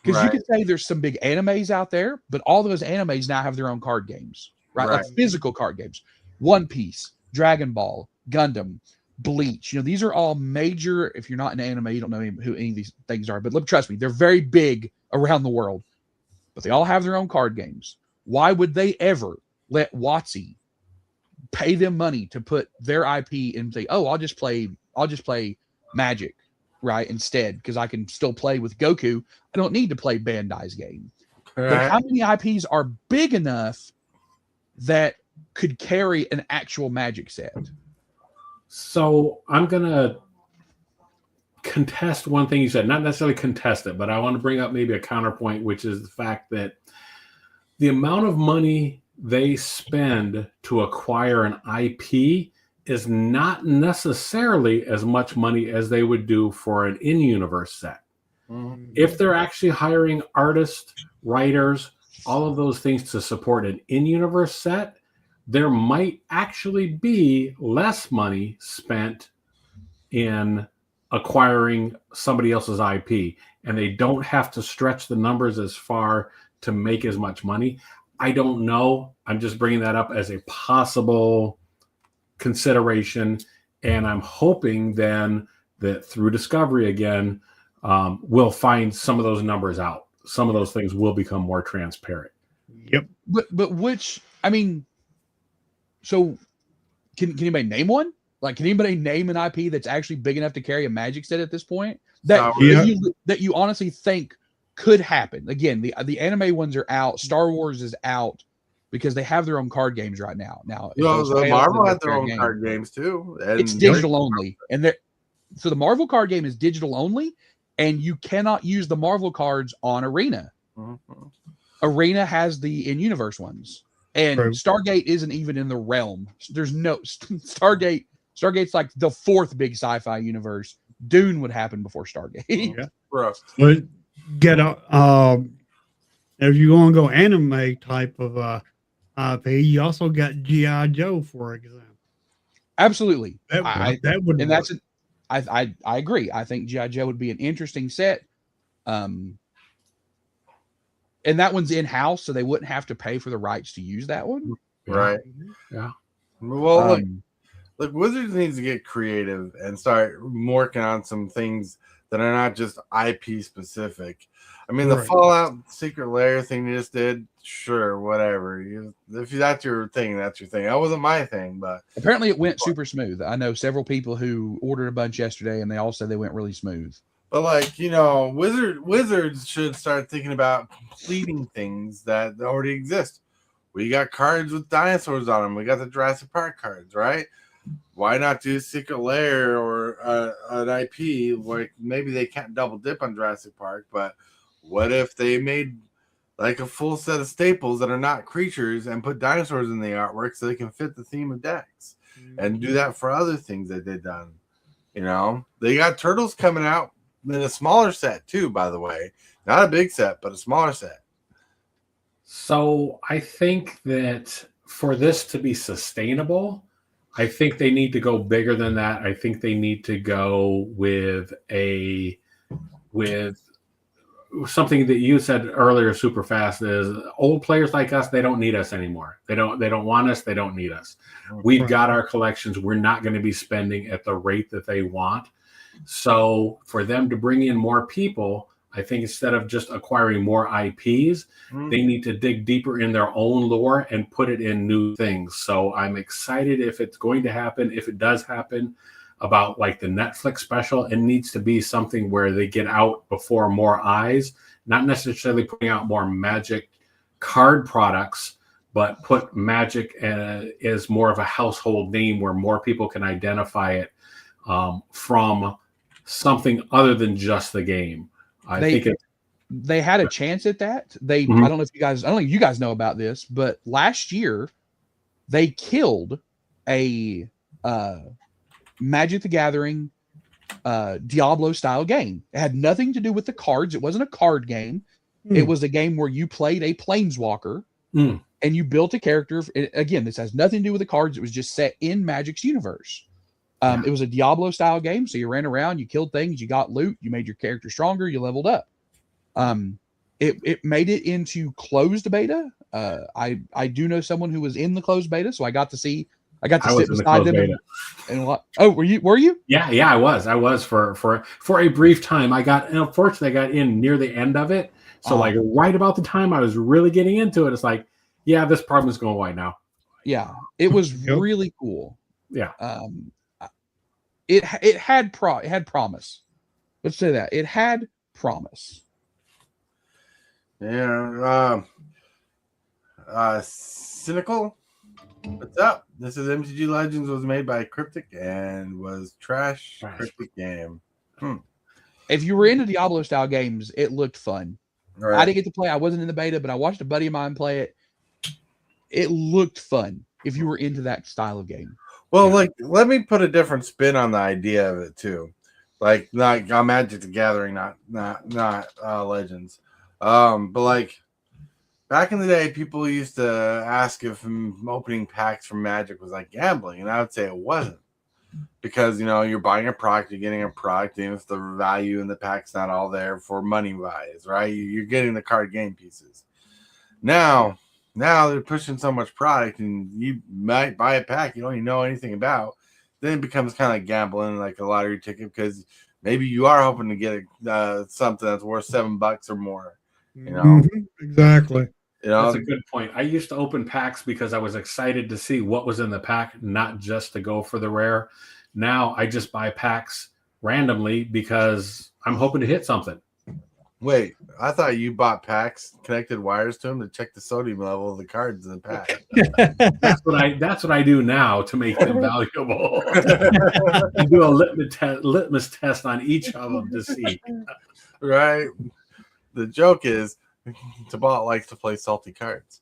Because you could say there's some big animes out there, but all those animes now have their own card games, right? Like physical card games. One Piece, Dragon Ball, Gundam, Bleach. You know, these are all major. If you're not in anime, you don't know who any of these things are. But trust me, they're very big around the world. But they all have their own card games. Why would they ever let WotC pay them money to put their IP and say, "Oh, I'll just play Magic." Right, instead, because I can still play with Goku. I don't need to play Bandai's game. But how many IPs are big enough that could carry an actual Magic set? So I'm gonna contest one thing you said, not necessarily contest it, but I want to bring up maybe a counterpoint, which is the fact that the amount of money they spend to acquire an IP is not necessarily as much money as they would do for an in-universe set. If they're actually hiring artists, writers, all of those things to support an in-universe set, there might actually be less money spent in acquiring somebody else's IP, and they don't have to stretch the numbers as far to make as much money. I don't know. I'm just bringing that up as a possible consideration, and I'm hoping then that through discovery again, we'll find some of those numbers out. Some of those things will become more transparent. Yep. But which, I mean, so can anybody name one? Like, can anybody name an IP that's actually big enough to carry a Magic set at this point that you honestly think could happen? Again, the anime ones are out. Star Wars is out. Because they have their own card games right now. Now, Marvel had their own card games too. And it's digital only, and so the Marvel card game is digital only, and you cannot use the Marvel cards on Arena. Arena has the in-universe ones, and Stargate isn't even in the realm. There's no Stargate. Stargate's like the fourth big sci-fi universe. Dune would happen before Stargate. Yeah, bro. But if you want to go anime type of IP, you also got G.I. Joe, for example. Absolutely. That would, and that's I agree. I think G.I. Joe would be an interesting set. And that one's in-house, so they wouldn't have to pay for the rights to use that one. Right. Yeah. Well, look, Wizards needs to get creative and start working on some things that are not just IP specific. I mean, the Fallout Secret Lair thing you just did, sure, whatever. If that's your thing, that's your thing. That wasn't my thing, but apparently it went super smooth. I know several people who ordered a bunch yesterday, and they all said they went really smooth. But like, you know, Wizards should start thinking about completing things that already exist. We got cards with dinosaurs on them. We got the Jurassic Park cards, right? Why not do Secret Lair or an IP? Like maybe they can't double dip on Jurassic Park, but what if they made like a full set of staples that are not creatures and put dinosaurs in the artwork so they can fit the theme of decks and do that for other things that they've done? You know, they got turtles coming out in a smaller set too, by the way. Not a big set, but a smaller set. So I think that for this to be sustainable, I think they need to go bigger than that. I think they need to go with something that you said earlier, super fast, is old players like us, they don't need us anymore. They don't want us. They don't need us. We've got our collections. We're not going to be spending at the rate that they want. So for them to bring in more people, I think instead of just acquiring more IPs, they need to dig deeper in their own lore and put it in new things. So I'm excited if it's going to happen. If it does happen, about like the Netflix special, it needs to be something where they get out before more eyes, not necessarily putting out more Magic card products, but put Magic as more of a household name where more people can identify it from something other than just the game. I think they had a chance at that. I don't know if you guys know about this, but last year they killed a Magic the Gathering Diablo style game. It had nothing to do with the cards. It wasn't a card game. It was a game where you played a planeswalker and you built a character. Again, this has nothing to do with the cards. It was just set in Magic's universe. It was a Diablo style game. So you ran around, you killed things, you got loot, you made your character stronger, you leveled up. It made it into closed beta. I do know someone who was in the closed beta, so I got to sit beside them and what? Oh, were you? Yeah, I was for a brief time. Unfortunately, I got in near the end of it. So like right about the time I was really getting into it, it's like, yeah, this problem is going away now. Yeah, it was really cool. Yeah. It had promise. Let's say that. It had promise. Yeah. Cynical. What's up? This is MTG Legends was made by Cryptic and was trash. Cryptic game. If you were into Diablo style games, it looked fun. Right. I didn't get to play. I wasn't in the beta, but I watched a buddy of mine play it. It looked fun if you were into that style of game. Well, like, let me put a different spin on the idea of it too. Like, not Magic the Gathering, not Legends. But like back in the day, people used to ask if opening packs from Magic was like gambling, and I would say it wasn't. Because, you're buying a product, you're getting a product, and if the value in the pack's not all there for money-wise, right? You're getting the card game pieces. Now they're pushing so much product, and you might buy a pack you don't even know anything about. Then it becomes kind of like gambling, like a lottery ticket, because maybe you are hoping to get something that's worth $7 or more. Exactly. That's a good point. I used to open packs because I was excited to see what was in the pack, not just to go for the rare. Now I just buy packs randomly because I'm hoping to hit something. Wait, I thought you bought packs, connected wires to them to check the sodium level of the cards in the pack. That's what I do now to make them valuable. I do a litmus test on each of them to see. Right. The joke is, Tabot likes to play salty cards.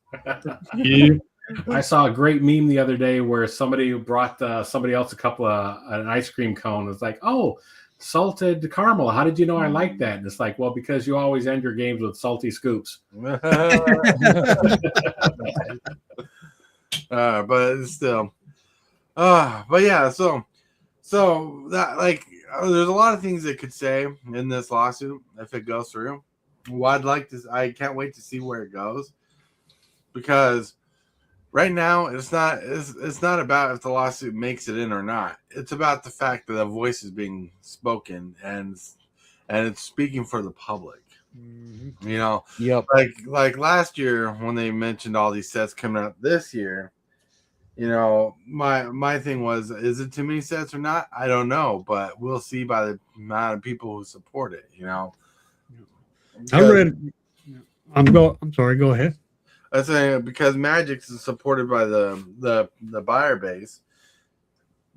I saw a great meme the other day where somebody brought somebody else an ice cream cone. It's like, oh, salted caramel. How did you know I like that? And it's like, well, because you always end your games with salty scoops. But still, but yeah. So that, like, there's a lot of things they could say in this lawsuit if it goes through. Well, I can't wait to see where it goes, because right now it's not about if the lawsuit makes it in or not. It's about the fact that a voice is being spoken and it's speaking for the public. Yep. Like last year when they mentioned all these sets coming out this year, my thing was, is it too many sets or not? I don't know, but we'll see by the amount of people who support it. I read. I'm sorry. Go ahead. I say because Magic is supported by the buyer base,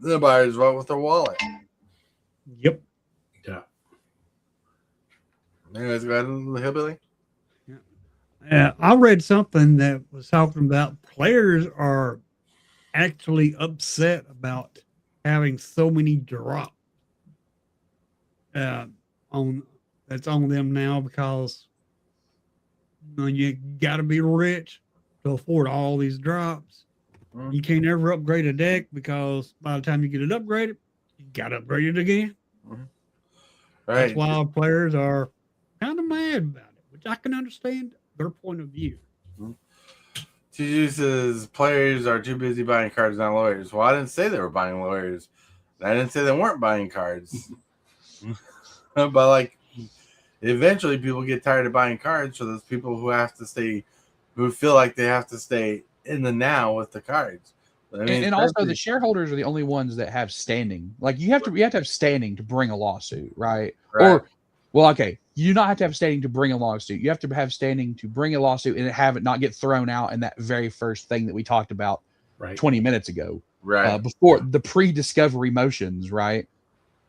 the buyers vote with their wallet. Yep. Yeah. Anyways, go ahead, Hillbilly. I read something that was talking about players are actually upset about having so many drop that's on them now, because you got to be rich to afford all these drops. You can't ever upgrade a deck, because by the time you get it upgraded, you got to upgrade it again. Right. That's why players are kind of mad about it, which I can understand their point of view. TG says players are too busy buying cards, not lawyers. Well, I didn't say they were buying lawyers. I didn't say they weren't buying cards. But like, eventually people get tired of buying cards, so there's people who feel like they have to stay in the now with the cards. And also the shareholders are the only ones that have standing. Like you have to have standing to bring a lawsuit, right? Or Well, okay. You do not have to have standing to bring a lawsuit. You have to have standing to bring a lawsuit and have it not get thrown out in that very first thing that we talked about Right. 20 minutes ago. Right. Before the pre-discovery motions, right?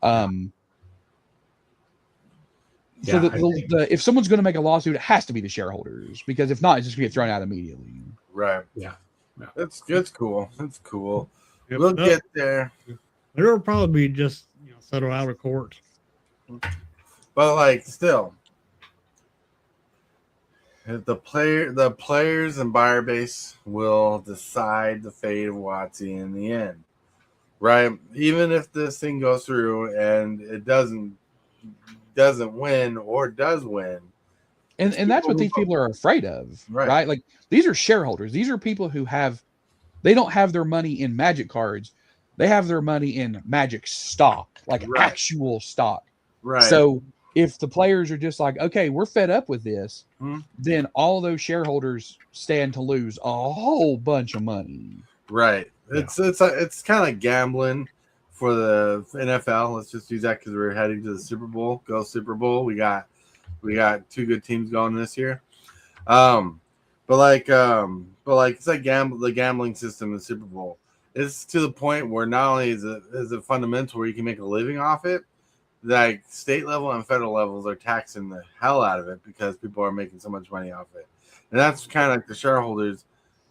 So if someone's going to make a lawsuit, it has to be the shareholders, because if not, it's just going to get thrown out immediately. Right. Yeah. It's cool. It's cool. Yep. We'll get there. It'll probably be just settle out of court. But like, still, the players and buyer base will decide the fate of WotC in the end, right? Even if this thing goes through and it doesn't win or does win, and that's what these people are afraid of, right? Like, these are shareholders. These are people who they don't have their money in Magic cards. They have their money in Magic stock, like actual stock. Right. So if the players are just like, okay, we're fed up with this, then all those shareholders stand to lose a whole bunch of money. Right. It's kind of like gambling for the NFL. Let's just use that because we're heading to the Super Bowl. Go Super Bowl. We got two good teams going this year. But like it's like the gambling system in the Super Bowl. It's to the point where not only is it fundamental where you can make a living off it, like state level and federal levels are taxing the hell out of it because people are making so much money off it. And that's kind of like the shareholders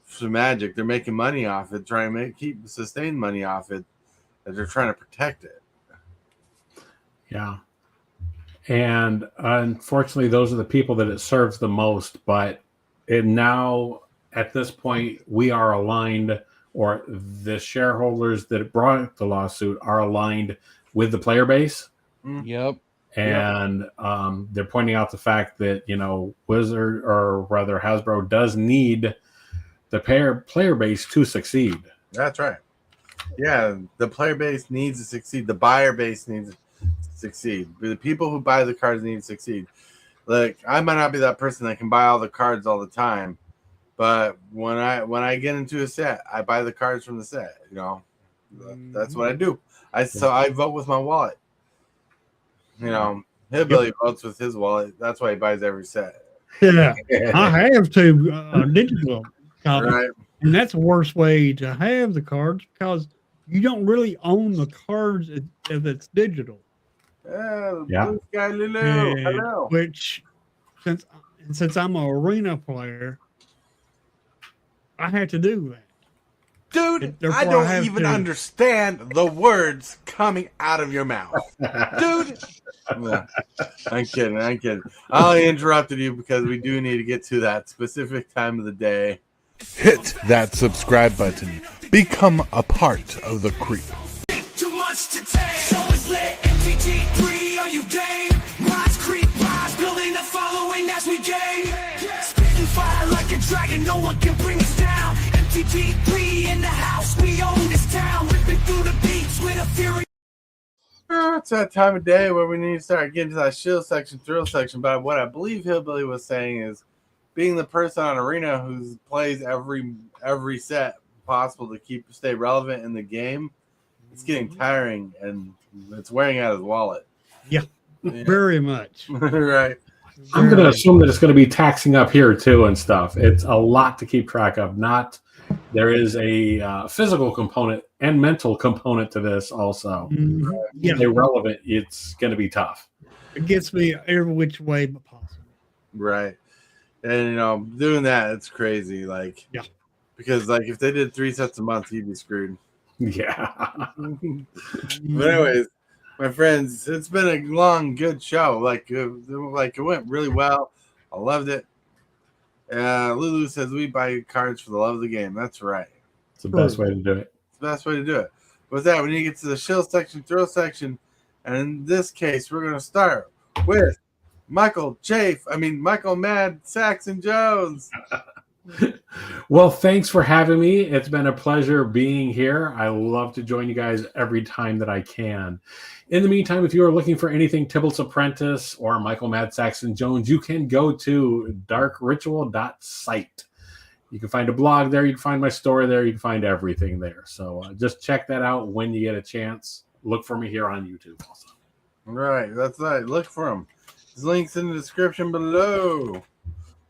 for Magic. They're making money off it, trying to sustain money off it, and they're trying to protect it. Yeah. And unfortunately, those are the people that it serves the most. But now, at this point, we are aligned, or the shareholders that brought the lawsuit are aligned with the player base. Yep. And they're pointing out the fact that, Wizard, or rather Hasbro, does need the player base to succeed. That's right. Yeah, the player base needs to succeed. The buyer base needs to succeed. The people who buy the cards need to succeed. Like, I might not be that person that can buy all the cards all the time, but when I get into a set, I buy the cards from the set. That's what I do. So I vote with my wallet. Hillbilly votes with his wallet. That's why he buys every set. Yeah, I have to digital copies, Right. And that's the worst way to have the cards because you don't really own the cards if it's digital. Yeah. Hello. Which, since I'm an arena player, I have to do that. Dude, I don't even understand the words coming out of your mouth. Dude. Yeah. I'm kidding. I only interrupted you because we do need to get to that specific time of the day. Hit that subscribe button. Become a part of the creep. Too much to take. Show is lit. MTG3, are you game? Rise, creep, rise, building a following as we gain. Spitting fire like a dragon, no one can bring us down. MTG3 in the house, we own this town. Ripping through the beats with a fury. It's that time of day where we need to start getting to that shield section, thrill section. But what I believe Hillbilly was saying is, being the person on Arena who plays every set possible to stay relevant in the game, it's getting tiring and it's wearing out his wallet. Yeah. Very much. Right. I'm going to assume that it's going to be taxing up here too and stuff. It's a lot to keep track of. There is a physical component and mental component to this also. Mm-hmm. Yeah. Irrelevant, it's going to be tough. It gets me every which way but possible. Right. And doing that, it's crazy. Like, yeah, because like if they did 3 sets a month, he'd be screwed. Yeah. But anyways, my friends, it's been a long, good show. Like it went really well. I loved it. Lulu says we buy cards for the love of the game. That's right. It's the best way to do it. It's the best way to do it. With that, we need to get to the shill section, throw section, and in this case, we're going to start with Michael Mad Saxon Jones. Well, thanks for having me. It's been a pleasure being here. I love to join you guys every time that I can. In the meantime, if you are looking for anything Tybalt's Apprentice or Michael Mad Saxon Jones, you can go to darkritual.site. You can find a blog there. You can find my store there. You can find everything there. So just check that out when you get a chance. Look for me here on YouTube also. Right. That's right. Look for him. There's links in the description below.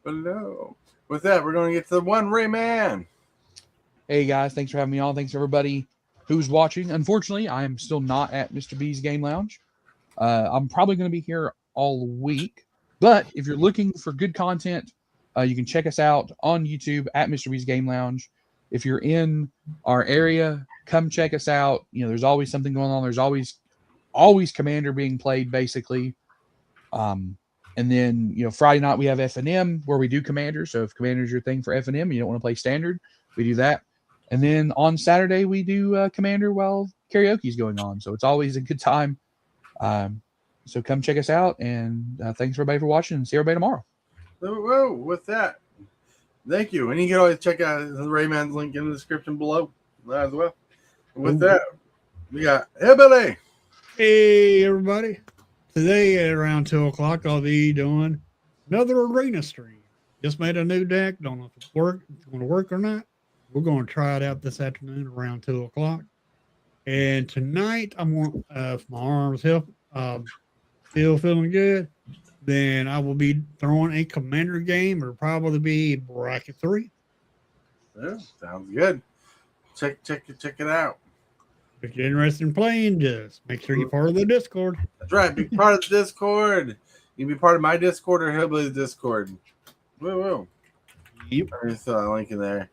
With that, we're going to get to the TheoneRAYman. Hey guys, thanks for having me on. Thanks everybody who's watching. Unfortunately, I am still not at Mr. B's Game Lounge. I'm probably going to be here all week, but if you're looking for good content, you can check us out on YouTube at Mr. B's Game Lounge. If you're in our area, come check us out. You know, there's always something going on. There's always Commander being played, basically. And then, you know, Friday night we have F&M where we do Commander. So if Commander's your thing for F&M and you don't want to play Standard, we do that. And then on Saturday we do Commander while karaoke's going on. So it's always a good time. So come check us out. And thanks everybody for watching, and see everybody tomorrow. Whoa, with that, thank you. And you can always check out the Rayman's link in the description below as well. With that, we got Billy. Hey, everybody. Today at around 2 o'clock, I'll be doing another arena stream. Just made a new deck. Don't know if it's going to work or not. We're going to try it out this afternoon around 2 o'clock. And tonight, I'm going if my arms still feeling good, then I will be throwing a Commander game. It'll probably be bracket 3. Yeah, sounds good. Check it out. If you're interested in playing, just make sure you're part of the Discord. That's right. Be part of the Discord. You can be part of my Discord or Hillbilly's Discord. Woo. Yep. There's a link in there.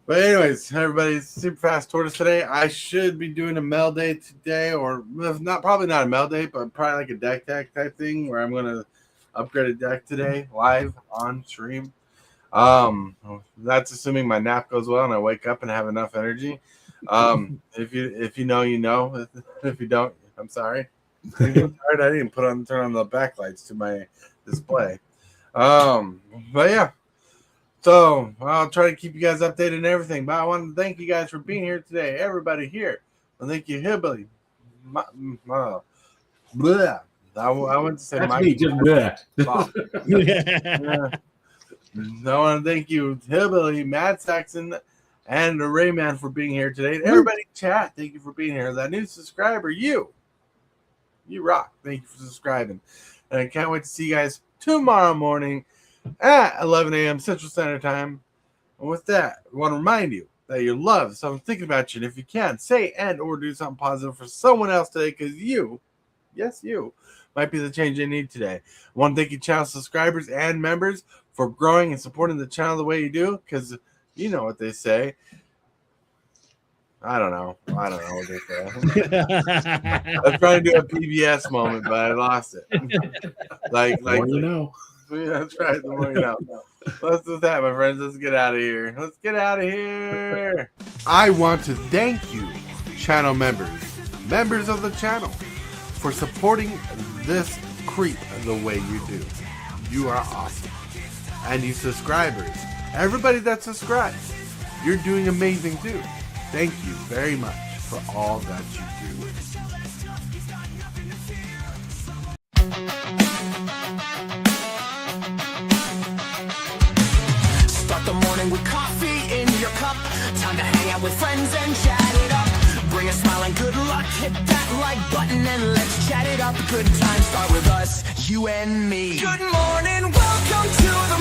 But anyways, everybody, Super Fast Tortoise today. I should be doing a mail day today, or probably not a mail day, but probably like a deck tech type thing where I'm going to upgrade a deck today live on stream. That's assuming my nap goes well and I wake up and have enough energy. If you know, you know. If you don't, I'm sorry. I didn't turn on the backlights to my display. But yeah. So I'll try to keep you guys updated and everything. But I want to thank you guys for being here today. Everybody here. And thank you, Hillbilly. I want to say That's Mike. me, just bleh. I want to thank you, Hillbilly, Matt Saxon, and the Rayman for being here today. And everybody in chat, thank you for being here. That new subscriber, you rock. Thank you for subscribing. And I can't wait to see you guys tomorrow morning at 11 a.m. Central Standard Time. And with that, I want to remind you that you're loved. So I'm thinking about you. And if you can, say and or do something positive for someone else today, because you, yes, you, might be the change they need today. I want to thank you, channel subscribers and members, for growing and supporting the channel the way you do, because you know what they say. I don't know what they say. I was trying to do a PBS moment, but I lost it. like you know. Yeah, that's right. The more you know. Let's do that, my friends. Let's get out of here. I want to thank you, channel members of the channel, for supporting this creep the way you do. You are awesome. And you subscribers, everybody that subscribes, you're doing amazing too. Thank you very much for all that you do. Start the morning with coffee in your cup. Time to hang out with friends and chat it up. Bring a smile and good luck. Hit that like button and let's chat it up. Good times start with us, you and me. Good morning, welcome to the